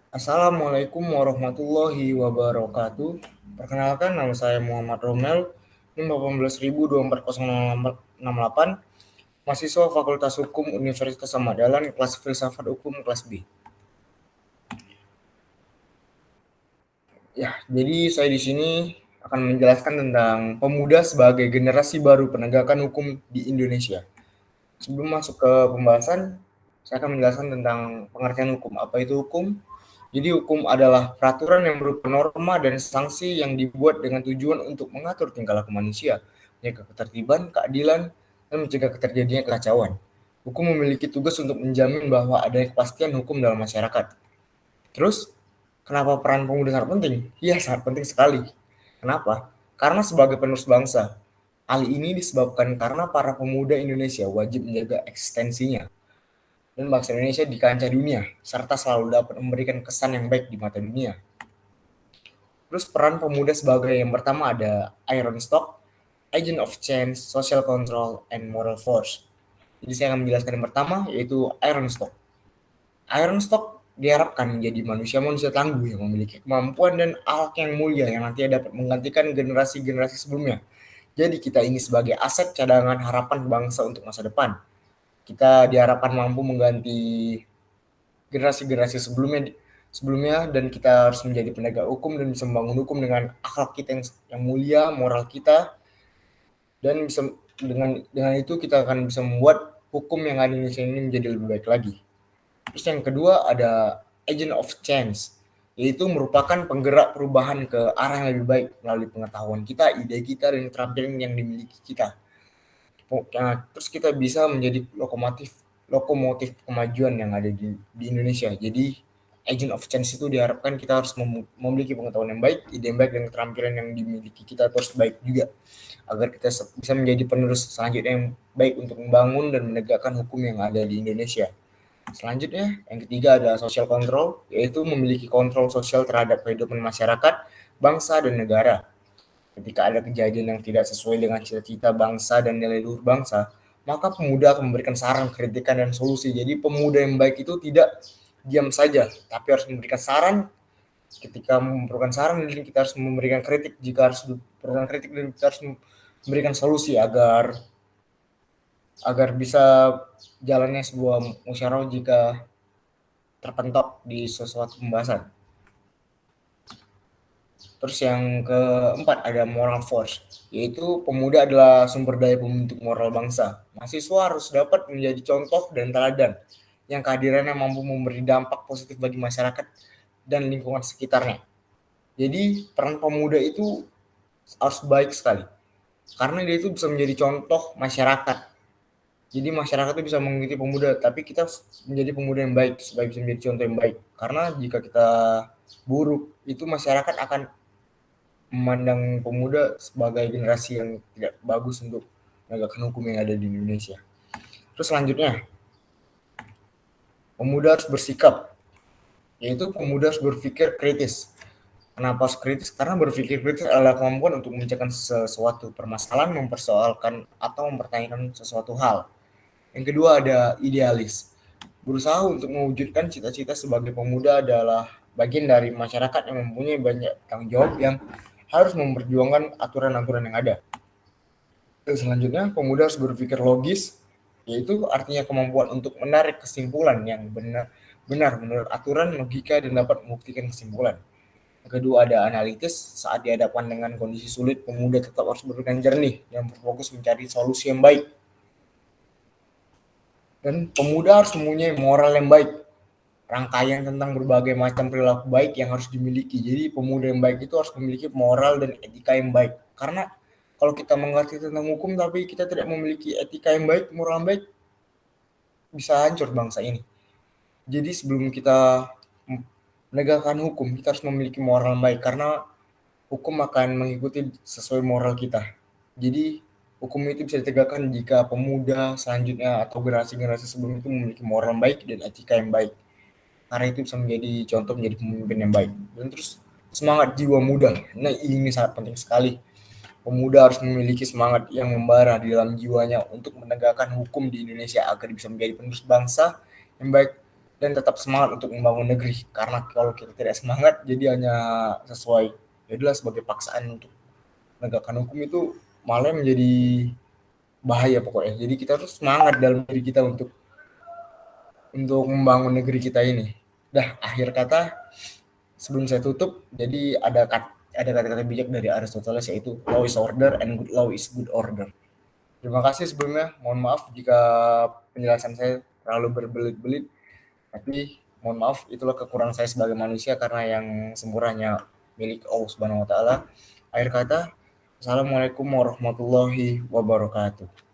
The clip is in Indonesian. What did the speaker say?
Assalamualaikum warahmatullahi wabarakatuh. Perkenalkan, nama saya Muhammad Romel, NIM 18.24068, mahasiswa Fakultas Hukum Universitas Ahmad Dahlan, kelas Filsafat Hukum kelas B. Ya, jadi saya di sini akan menjelaskan tentang pemuda sebagai generasi baru penegakan hukum di Indonesia. Sebelum masuk ke pembahasan, saya akan menjelaskan tentang pengertian hukum. Apa itu hukum? Jadi hukum adalah peraturan yang berupa norma dan sanksi yang dibuat dengan tujuan untuk mengatur tingkah laku manusia, menjaga ketertiban, keadilan, dan mencegah terjadinya kekacauan. Hukum memiliki tugas untuk menjamin bahwa ada kepastian hukum dalam masyarakat. Terus, kenapa peran pemuda sangat penting? Iya, sangat penting sekali. Kenapa? Karena sebagai penerus bangsa. Hal ini disebabkan karena para pemuda Indonesia wajib menjaga eksistensinya dan bangsa Indonesia di kancah dunia, serta selalu dapat memberikan kesan yang baik di mata dunia. Terus peran pemuda sebagai yang pertama ada Iron Stock, Agent of Change, Social Control, and Moral Force. Jadi saya akan menjelaskan yang pertama yaitu Iron Stock. Iron Stock diharapkan menjadi manusia-manusia tangguh yang memiliki kemampuan dan akhlak yang mulia yang nantinya dapat menggantikan generasi-generasi sebelumnya. Jadi kita ini sebagai aset cadangan harapan bangsa untuk masa depan. Kita diharapkan mampu mengganti generasi-generasi sebelumnya dan kita harus menjadi penegak hukum dan bisa membangun hukum dengan akhlak kita yang mulia, moral kita, dan bisa dengan itu kita akan bisa membuat hukum yang ada di Indonesia ini menjadi lebih baik lagi. Terus yang kedua ada agent of change, yaitu merupakan penggerak perubahan ke arah yang lebih baik melalui pengetahuan kita, ide kita, dan keterampilan yang dimiliki kita. Terus kita bisa menjadi lokomotif kemajuan yang ada di Indonesia. Jadi agent of change itu diharapkan kita harus memiliki pengetahuan yang baik, ide yang baik, dan keterampilan yang dimiliki kita terus baik juga agar kita bisa menjadi penerus selanjutnya yang baik untuk membangun dan menegakkan hukum yang ada di Indonesia. Selanjutnya, yang ketiga ada social control, yaitu memiliki kontrol sosial terhadap kehidupan masyarakat, bangsa, dan negara. Ketika ada kejadian yang tidak sesuai dengan cita-cita bangsa dan nilai luhur bangsa, maka pemuda akan memberikan saran, kritikan, dan solusi. Jadi pemuda yang baik itu tidak diam saja, tapi harus memberikan saran ketika memerlukan saran, dan kita harus memberikan kritik jika harus memberikan kritik, dan kita harus memberikan solusi agar agar bisa jalannya sebuah musyawarah jika terpentok di sesuatu pembahasan. Terus yang keempat ada moral force, yaitu pemuda adalah sumber daya pembentuk moral bangsa. Mahasiswa harus dapat menjadi contoh dan teladan yang kehadirannya mampu memberi dampak positif bagi masyarakat dan lingkungan sekitarnya. Jadi peran pemuda itu harus baik sekali, karena dia itu bisa menjadi contoh masyarakat. Jadi masyarakat itu bisa mengikuti pemuda, tapi kita menjadi pemuda yang baik supaya bisa menjadi contoh yang baik. Karena jika kita buruk, itu masyarakat akan memandang pemuda sebagai generasi yang tidak bagus untuk menegakkan hukum yang ada di Indonesia. Terus selanjutnya, pemuda harus bersikap, yaitu pemuda harus berpikir kritis. Kenapa harus kritis? Karena berpikir kritis adalah kemampuan untuk memecahkan sesuatu permasalahan, mempersoalkan atau mempertanyakan sesuatu hal. Yang kedua ada idealis. Berusaha untuk mewujudkan cita-cita sebagai pemuda adalah bagian dari masyarakat yang mempunyai banyak tanggung jawab yang harus memperjuangkan aturan-aturan yang ada. Selanjutnya, pemuda harus berpikir logis, yaitu artinya kemampuan untuk menarik kesimpulan yang benar menurut aturan, logika, dan dapat membuktikan kesimpulan. Yang kedua ada analitis, saat dihadapkan dengan kondisi sulit, pemuda tetap harus berpikir jernih dan berfokus mencari solusi yang baik. Dan pemuda harus mempunyai moral yang baik, rangkaian tentang berbagai macam perilaku baik yang harus dimiliki. Jadi pemuda yang baik itu harus memiliki moral dan etika yang baik. Karena kalau kita mengerti tentang hukum tapi kita tidak memiliki etika yang baik, moral yang baik, bisa hancur bangsa ini. Jadi sebelum kita menegakkan hukum, kita harus memiliki moral yang baik karena hukum akan mengikuti sesuai moral kita. Jadi hukum itu bisa ditegakkan jika pemuda selanjutnya atau generasi-generasi sebelum itu memiliki moral yang baik dan etika yang baik. Karena itu bisa menjadi contoh menjadi pemimpin yang baik. Dan terus semangat jiwa muda. Nah ini sangat penting sekali. Pemuda harus memiliki semangat yang membara di dalam jiwanya untuk menegakkan hukum di Indonesia agar bisa menjadi penerus bangsa yang baik dan tetap semangat untuk membangun negeri. Karena kalau kita tidak semangat, jadi hanya sesuai ya udahlah sebagai paksaan untuk menegakkan hukum itu malah menjadi bahaya pokoknya. Jadi kita harus semangat dalam diri kita untuk membangun negeri kita ini. Dah, akhir kata sebelum saya tutup, jadi ada kata-kata bijak dari Aristoteles yaitu law is order and good law is good order. Terima kasih sebelumnya. Mohon maaf jika penjelasan saya terlalu berbelit-belit. Tapi mohon maaf itulah kekurangan saya sebagai manusia karena yang sempurnanya milik Allah Subhanahu wa taala. Akhir kata, Assalamualaikum warahmatullahi wabarakatuh.